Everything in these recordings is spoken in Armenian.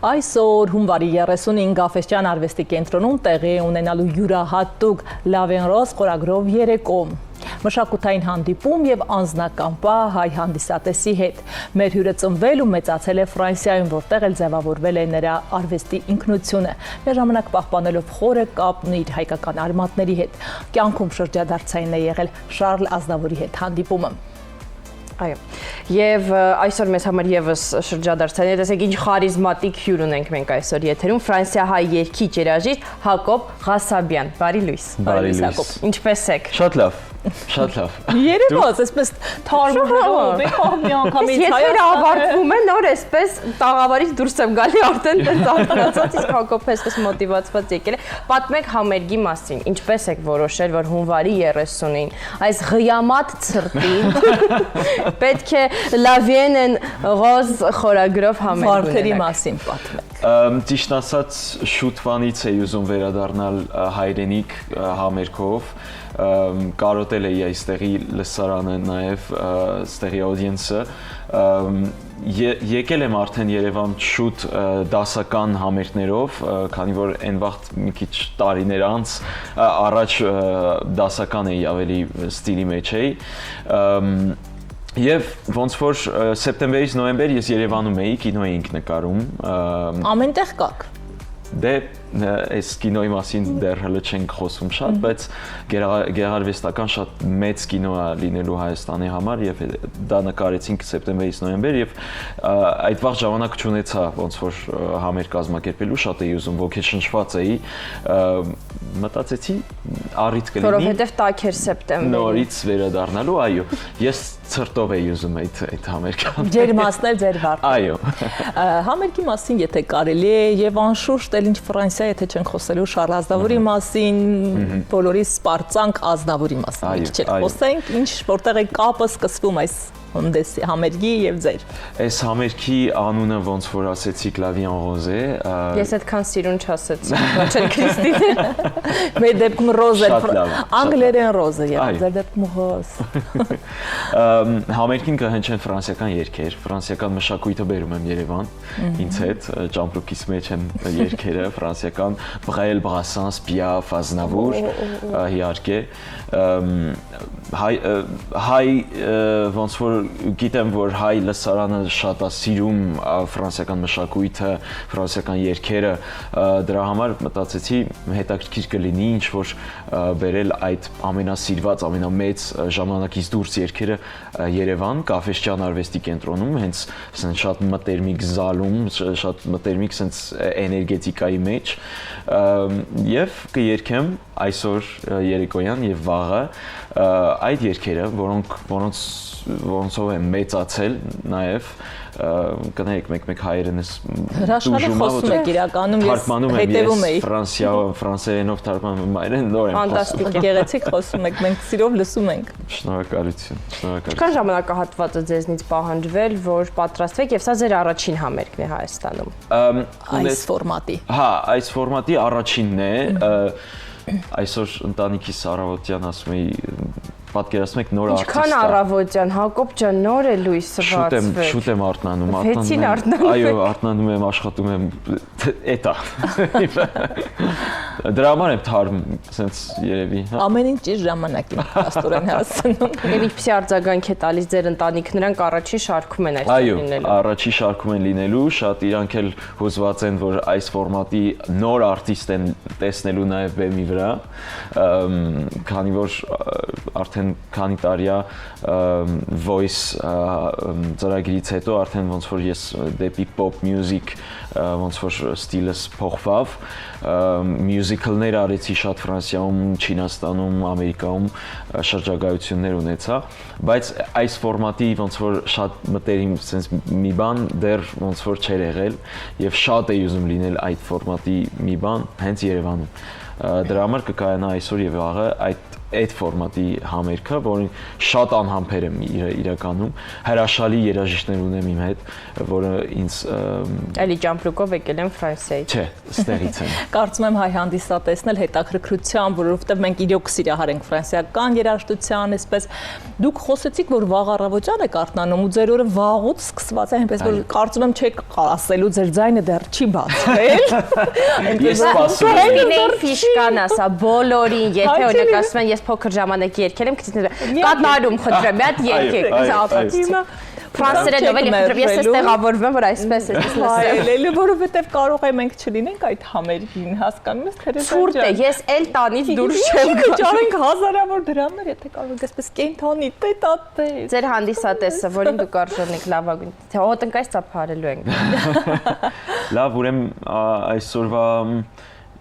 Այսօր հունվարի 35 Գաֆէսճեան արվեստի կենտրոնում տեղի է ունենալու յուրահատուկ Լավեն Ռոզ խորագրով երեկո, մշակութային հանդիպում եւ անձնական պահ հայ հանդիսատեսի հետ։ Մեր հյուրը ծնվել ու մեծացել է Ֆրանսիայում, որտեղ էլ ձևավորվել է նրա արվեստի ինքնությունը, միաժամանակ պահպանելով խորը կապն իր հայկական արմատների հետ։ Կյանքում շրջադարձային է եղել Շարլ Ազնավուրի հետ հանդիպումը։ Այո, եւ այսօր մեզ համար եւս շրջադարձան է, տեսեք ինչ խարիզմատիկ հյուր ունենք մենք այսօր եթերում, ֆրանսիահայ երգիչ երաժիշտ Հակոբ Ղասաբյան։ Բարի լույս։ Բարի լույս Հակոբ։ Ինչպե՞ս եք։ Շատ լավ։ Շատ լավ։ Երևաց, այսպես թարմորով, մի անգամից Եթերը ավարտվում է, նոր այսպես տաղավարից դուրս եմ գալի արդեն տենց արտանացած, իսկ Հակոբը այսպես մոտիվացված եկել է։ Պատմեք համերգի մասին, ինչպես եք որոշել, որ հունվարի 30-ին այս ղյամատ ցրտին պետք է Լավեն Ռոզ խորագրով համերգ ունենաք։ Վարդերի մասին պատմեք։ Ճիշտ ասած, շուտվանից էի ուզում վերադառնալ հայրենիք համերգով, կարոտել էի այստեղի լսարանը, նաև այստեղի audience-ը, եկել եմ արդեն Երևան շուտ դասական համերգներով, քանի որ այն վաղ մի քիչ տարիներ անց առաջ դասական էի ավելի ստիլի մեջ էի, Եվ ոնց որ սեպտեմբերից նոյեմբեր ես Երևանում էի, կինո էինք նկարում։ Ամենտեղ կաք։ Դե այս կինոյի մասին դեռ հələ չենք խոսում շատ, բայց գեղարվեստական շատ մեծ կինո է լինելու Հայաստանի համար եւ դա նկարեցինք սեպտեմբերից նոյեմբեր եւ այդ վաղ ժամանակ չունեցա ոնց որ համերգ կազմակերպելու, շատ էի ուզում, ոգեշնչված էի, մտածեցի առիթ կլինի։ Որովհետեւ տաք էր սեպտեմբերին։ Նորից վերադառնալու, այո։ Ես ցրտով էի ուզում այդ համերգը։ Ջերմացնել ձեր վարդը։ Այո։ Համերգի մասին եթե կարելի է եւ անշուշտ էլ ինչ Ֆրանսիա եթե չենք խոսելու Շարլ Ազնավուրի մասին, բոլորի սպառծանք Ազնավուրի մասին։ Ինչ խոսենք, ինչ որտեղ է կապը սկսվում այս համերգի եւ ձեր։ Այս համերգի անունը ոնց որ ասեցիք Լավեն Ռոզ է։ Ես այդքան սիրուն չասեցի, ոչ էլ Քրիստին։ Մեր դեպքում Ռոզ է, անգլերեն Ռոզ է, ձեր դեպքում Ռոզ։ Համերգին կհնչեն ֆրանսիական երգեր, ֆրանսիական մշակույթը բերում եմ Երևան, ինձ հետ ճամպրուկիս մեջ են երգերը, ֆրանսիական Բրել, Բրասանս, Պիաֆ, Ազնավուր, իհարկե, հայ ոնց որ գիտեմ, որ հայ լսարանը շատ է սիրում ֆրանսիական մշակույթը, ֆրանսիական երգերը, դրա համար մտածեցի հետաքրքիր կլինի ինչ որ բերել այդ ամենասիրված, ամենամեծ ժամանակից դուրս երգերը Երևան, Գաֆէսճեան արվեստի կենտրոնում, հենց շատ մտերմիկ զալում, շատ մտերմիկ sense էներգետիկայի մեջ եւ կերկեմ այսօր երեկոյան եւ վաղը այդ երգերը, որոնցով եմ մեծացել նաև կներեք մեկ հայերենս հրաշալի խոսում եք իրականում ես հետևում էի ֆրանսերենով թարգմանում եմ այրեն նոր եմ ֆանտաստիկ գեղեցիկ խոսում եք մենք սիրով լսում ենք շնորհակալություն Ինչքան ժամանակահատված է ձեզնից պահանջվել որ պատրաստվեք եւ սա ձեր առաջին համերգն է Հայաստանում այս ֆորմատի հա այս ֆորմատի առաջինն է այսօր ընտանիքիս առավոտյան ասում էի պատկերացնում եք նոր արտիստ։ Ինչքան առավոտյան, Հակոբ ջան, նոր է լույս բացվել։ Շուտ եմ արթնանում, այո, արթնանում եմ, աշխատում եմ, էտա։ Դրա համար եմ թարմ, sense երևի, հա։ Ամեն ինչ իր ժամանակին աստորեն հասնում։ Եվ ինչպեսի արձագանք է տալիս ձեր ընտանիք, նրանք առաջին շարքում են այստեղ լինելու։ Այո, առաջին շարքում են լինելու, շատ իրանք էլ հուզված են, որ այս ֆորմատի նոր արտիստ են տեսնելու նաև բեմի վրա, քանի որ արդեն քանի տարիա voice ծրագրից հետո արդեն ոնց որ ես դեպի pop music ոնց որ ստիլս փոխվավ musical-ներ արեցի շատ Ֆրանսիայում, Չինաստանում, Ամերիկայում շրջագայություններ ունեցա, բայց այս ֆորմատի ոնց որ շատ մտերիմ sense մի բան դեռ ոնց որ չէր եղել եւ շատ էի ուզում լինել այդ ֆորմատի մի բան հենց Երևանում։ Դրա համար կկայանա այսօր եւ վաղը այդ այդ ֆորմատի համերգը, որին շատ անհամբեր եմ իրականում, հրաշալի երաժիշտներ ունեմ իմ հետ, որը ինձ Էլի ճամպրուկով եկել են Ֆրանսիայից։ Չէ, ստեղից եմ։ Կարծում եմ հայ հանդիսատեսն էլ հետաքրքրությամբ, որովհետև մենք իրոք սիրահար ենք ֆրանսիական երաժշտության, այսպես դուք խոսեցիք, որ վաղ առավոտյան եք արթնանում ու ձեր օրը վաղուց սկսված է, այնպես որ կարծում եմ չեք ասելու ձեր ձայնը դեռ չի բացվել։ Ես սպասում եմ։ Ինեի ֆիշկան ասա բոլորին, եթե օրինակ ասում են ես փոքր ժամանակ երգել եմ, կատնարում խնդրեմ, մի հատ երգեք։ Ֆրանսերենով էլ խնդրեմ, ես ես տեղավորվում եմ, որ այսպես է լսել, որովհետև կարող է մենք չլինենք այդ համերգին, հասկանում ես, Թերեզա ջան։ Ցուրտ է, ես էլ տանից դուրս չեմ գա։ Ճարենք հազարավոր դրամներ, եթե կարող եք այսպես կենթանի տետատե։ Ձեր հանդիսատեսը, որին դուք արժանեք լավագույն, թե հոտնկայից ծափարելու ենք։ Լավ, ուրեմն այսօրվա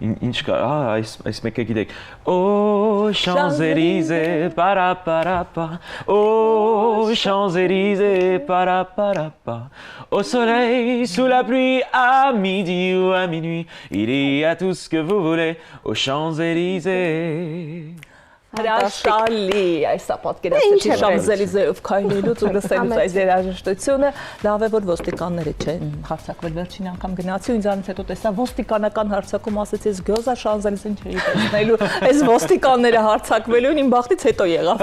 ինչ կա, այս մեկը գիտեք։ Oh Champs-Élysées, para para pa. Oh Champs-Élysées, para para pa. Au soleil, sous la pluie, à midi ou à minuit, il y a tout ce que vous voulez aux Champs-Élysées. Հրաշալի այս պատկերացրեցի Շամզելիզեով քայլելուց ու լսելուց այս երաժշտությունը, լավ է որ ոստիկանները չեն հարցակվել, վերջին անգամ գնացի ու ինձանից հետո տեսա ոստիկանական հարցակում, ասեցի ես գյոզա Շամզելիզեն չէի տեսնելու, այս ոստիկանները հարցակվելուն իմ բախտից հետո եղավ։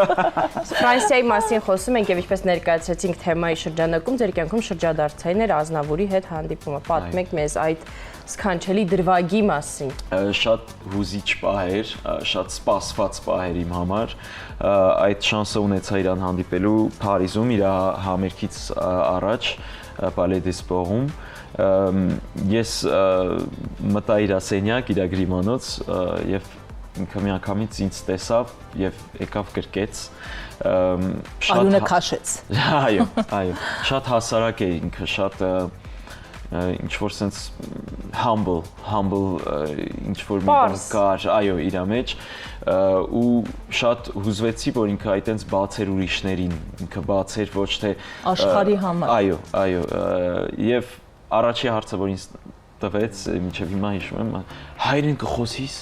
Ֆրանսիայի մասին խոսում ենք եւ ինչպես ներկայացրեցինք թեմայի շրջանակում, ձեր կյանքում շրջադարձային էր Ազնավուրի հետ հանդիպումը, պատմեք մեզ այդ սքանչելի դրվագի մասին։ Շատ հուզիչ պահեր, շատ սպասված պահեր իմ համար, այդ շանսը ունեցա իրան հանդիպելու Փարիզում իր համերգից առաջ Palais des Sports-ում, ես մտա իր սենյակ, իր գրիմանոց եւ ինքը միանգամից ինձ տեսավ եւ եկավ գրկեց, Արունը քաշեց։ Այո, շատ հասարակ է ինքը, շատ ինչ որ sense humble ինչ որ մի բան կար, այո, իր մեջ ու շատ հուզվեցի, որ ինքը այտենց բաց էր ուրիշներին, ինքը բաց էր ոչ թե աշխարհի համար։ Այո, եւ առաջի հարցը, որ ինձ տվեց, մինչեւ հիմա հիշում եմ, հայերեն կխոսիս։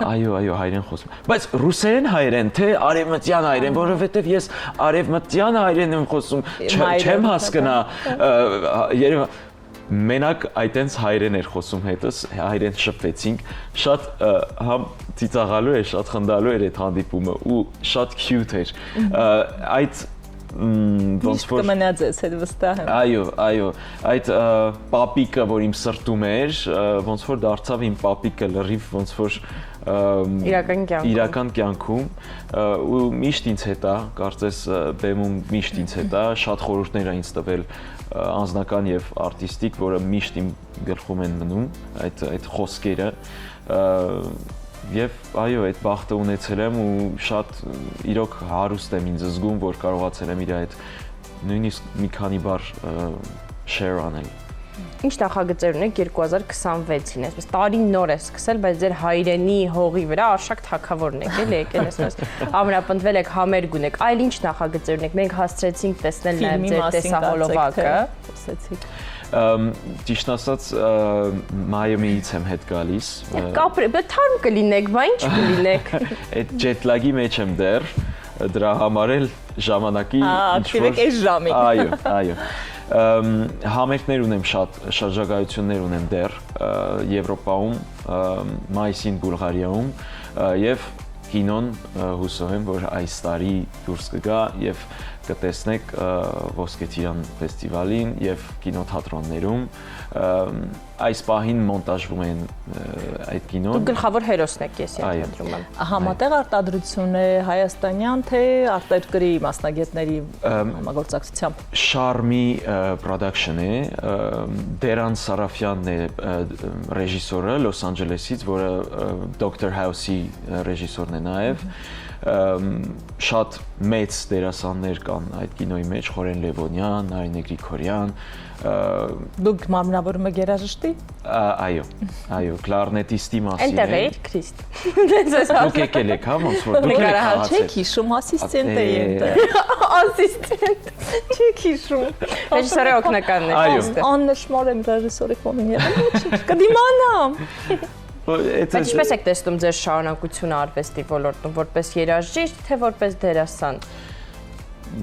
Այո, հայերեն խոսում։ Բայց ռուսերեն հայերեն, թե արևմտյան հայերեն, որովհետեւ ես արևմտյան հայերեն եմ խոսում, չեմ հասկնա Երևան Մենակ այտենց հայերեն էր խոսում հետս, հայերեն շփվեցինք, շատ համ ծիծաղալու էր, շատ խնդալու էր այդ հանդիպումը ու շատ cute էր։ Այդ ոնց որ կմնա ձեզ հետ վստահ եմ։ Այո, այդ պապիկը, որ իմ սրտում էր, ոնց որ դարձավ իմ պապիկը լրիվ, ոնց որ իրական կյանքում ու միշտ ինձ հետ է, կարծես բեմում միշտ ինձ հետ է, շատ խորհուրդներ է ինձ տվել անձնական եւ արտիստիկ, որը միշտ իմ գլխում են մնում, այդ խոսքերը եւ այո, այդ բախտը ունեցել եմ ու շատ իրոք հարուստ եմ ինձ զգում, որ կարողացել եմ իր այդ նույնիսկ մի քանի բառ share անել։ Ինչ նախագծեր ունեք 2026-ին, այսպես տարին նոր է սկսել, բայց ձեր հայրենի հողի վրա Արշակ թագավորն եք, էլի եկել այսպես ամրապնդվել եք, համերգ ունեք, այլ ինչ նախագծեր ունեք, մենք հասցրեցինք տեսնել նաև ձեր տեսահոլովակը, խոսեցիք։ Ճիշտ ասած, Մայամիից եմ հետ գալիս։ Թարմ կլինեք, բա ինչ կլինեք։ Այդ jet lag-ի մեջ եմ դեռ, դրա համար էլ ժամանակի ինչ-որ այս ժամի։ Այո։ Համերգներ ունեմ շատ, շրջագայություններ ունեմ դեռ Եվրոպայում, մայիսին Բուլղարիայում եւ կինոն հուսով եմ, որ այս տարի դուրս կգա եւ կտեսնեք Ոսկե Ծիրան ֆեստիվալին եւ կինոթատրոններում այս պահին մոնտաժվում են այդ կինոն։ Դուք գլխավոր հերոսն եք, ես ենթադրում եմ։ Համատեղ արտադրություն է հայաստանյան, թե արտերկրի մասնագետների համագործակցությամբ։ Շարմի production է, Դերան Սարաֆյանն է ռեժիսորը Լոս Անջելեսից, որը Dr. House-ի ռեժիսորն է նաեւ։ Շատ մեծ դերասաններ կան այդ կինոյի մեջ, Խորեն Լևոնյան, Նարինե Գրիգորյան։ Դուք մարմնավորում եք երաժշտի։ Այո, կլարնետիստի մասին։ Այնտեղ եք, Քրիստ։ Դուք եկել եք, հա, ոնց որ դուք եք խաղացել։ Չեք հիշում, ասիստենտ է այնտեղ։ Ասիստենտ։ Չեք հիշում։ Ռեժիսորի օգնականն է։ Այո։ Աննշմար եմ ռեժիսորի կողմին եղել, ոչինչ։ Կդիմանամ։ Բայց ինչպես եք տեսնում ձեր շարունակությունը արվեստի ոլորտում, որպես երաժիշտ, թե որպես դերասան։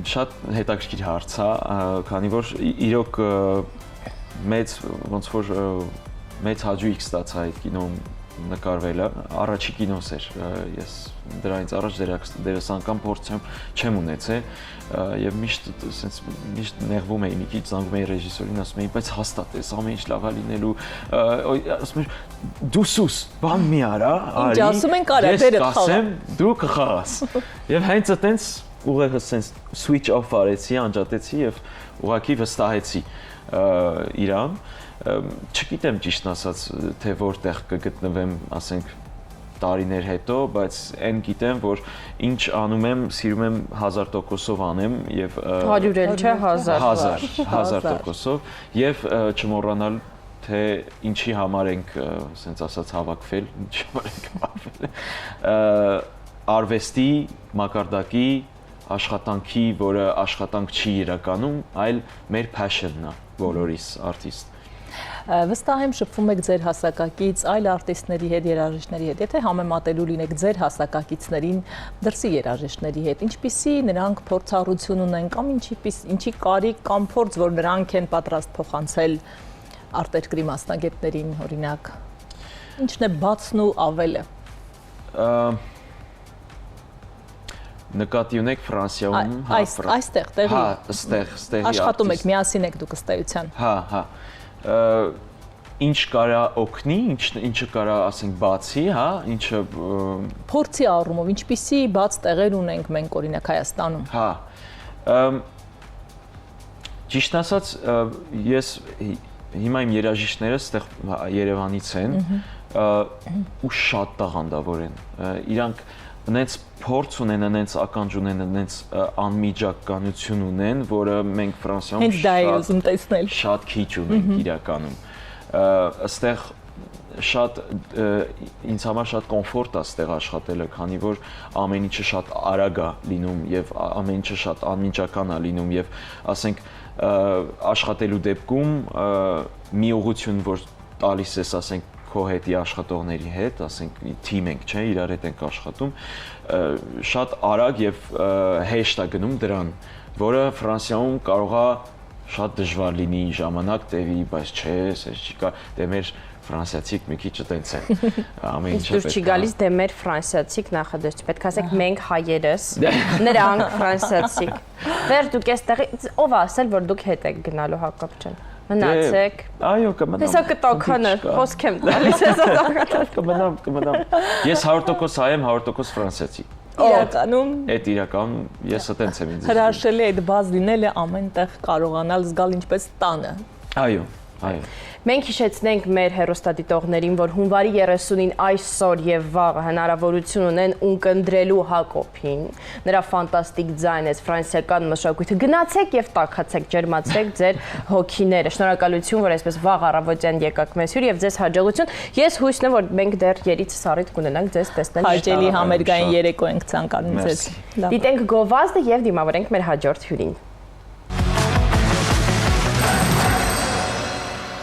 Շատ հետաքրքիր հարց է, քանի որ իրոք մեծ ոնց որ մեծ հաջողիկ ստացա այդ կինոն նկարվելը, առաջի կինոս էր, ես դրանից առաջ դերասանական փորձ չեմ ունեցել եւ միշտ նեղվում էի, մի քիչ զանգում էի ռեժիսորին, ասում էի, բայց հաստատ է, ամեն ինչ լավ է լինելու, ասում էր դու սուս, բան մի արա, արի։ Ինչ ասում են կարա դերը խաղա։ Ես կասեմ, դու կխաղաս։ Եվ հենց այտենց ուղղակի sense switch off արեցի, անջատեցի եւ ուղղակի վստահեցի իրան։ Չգիտեմ ճիշտ ասած, թե որտեղ կգտնվեմ, ասենք տարիներ հետո, բայց այն գիտեմ, որ ինչ անում եմ, սիրում եմ 1000%-ով անեմ եւ 100 էլ չէ 1000%-ով եւ չմոռանալ թե ինչի համար ենք, ասենց ասած, հավաքվել, ինչի համար ենք հավաքվել։ Արվեստի, մակարդակի, աշխատանքի, որը աշխատանք չի իրականում, այլ մեր passion-ն է, բոլորիս արտիստ։ Վստահ եմ շփվում եք ձեր հասակակից այլ արտիստների հետ, երաժիշտների հետ, եթե համեմատելու լինեք ձեր հասակակիցներին դրսի երաժիշտների հետ, ինչպիսի նրանք փորձառություն ունեն կամ ինչի կարիք կամ փորձ, որ նրանք են պատրաստ փոխանցել արտերկրի մասնագետներին, օրինակ, ինչն է բացն ու ավելը։ Նկատի ունեք Ֆրանսիայում, այստեղ, տեղի։ Հա, ստեղի աշխատում եք, միասին եք դուք ըստ էության։ Հա։ Ինչ կարա օգնի, ինչը կարա, ասենք, բացի, հա, ինչը փորձի առումով ինչպիսի բաց տեղեր ունենք մենք օրինակ Հայաստանում։ Հա։ Ճիշտ ասած, ես հիմա իմ երաժիշտները ստեղ Երևանից են ու շատ տաղանդավոր են։ Իրանք նենց փորձ ունեն, նենց ականջ ունեն, նենց անմիջականություն ունեն, որը մենք Ֆրանսիայում հենց դա եմ ուզում տեսնել։ Շատ քիչ ունենք իրականում։ Այստեղ շատ ինձ համար շատ կոմֆորտ է այստեղ աշխատելը, քանի որ ամեն ինչը շատ արագ է լինում եւ ամեն ինչը շատ անմիջական է լինում եւ ասենք աշխատելու դեպքում մի ուղղություն, որ տալիս ես, ասենք, քո հետի աշխատողների հետ, ասենք թիմ ենք, չէ, իրար հետ ենք աշխատում, շատ արագ եւ հեշտ է գնում դրան, որը Ֆրանսիայում կարող է շատ դժվար լինի, ժամանակ տևի, բայց չէ, ասես չի կա, դե մեր ֆրանսիացիք մի քիչ այտենց են։ Ամեն ինչը պետք է։ Դուր չի գալիս դե մեր ֆրանսիացիք նախադասություն, պետք է ասեք մենք հայերս, նրանք ֆրանսիացիք։ Վեր դուք էստեղի ով ասել, որ դուք հետ եք գնալու Հակոբ ջան։ Մնացեք։ Այո, կմնամ։ Հեսա կտոքանը, խոսք եմ տալիս, հեսա տոքանը։ Կմնամ։ Ես 100% հայ եմ, 100% ֆրանսիացի։ Իրականում այդ իրականում ես այտենց եմ ինձ։ Հրաշելի այդ բազ լինելը ամենտեղ կարողանալ զգալ ինչպես տանը։ Այո։ Մենք հիշեցնենք մեր հեռուստադիտողներին, որ հունվարի 30-ին այսօր եւ վաղը հնարավորություն ունեն ունկնդրելու Հակոբին, նրա ֆանտաստիկ ձայնեց ֆրանսիական մշակույթը։ Գնացեք եւ տաքացեք, ջերմացրեք ձեր հոգիները։ Շնորհակալություն, որ այսպես վաղ առավոտյան եկաք մեզ հյուր եւ ձեզ հաջողություն։ Ես հույսն եմ, որ մենք դեռ երից սառիթ կունենանք ձեզ տեսնել։ Հաճելի համերգային երեկո ենք ցանկանում ձեզ։ Դիտենք գովազդը եւ դիմավորենք մեր հաջորդ հյուրին։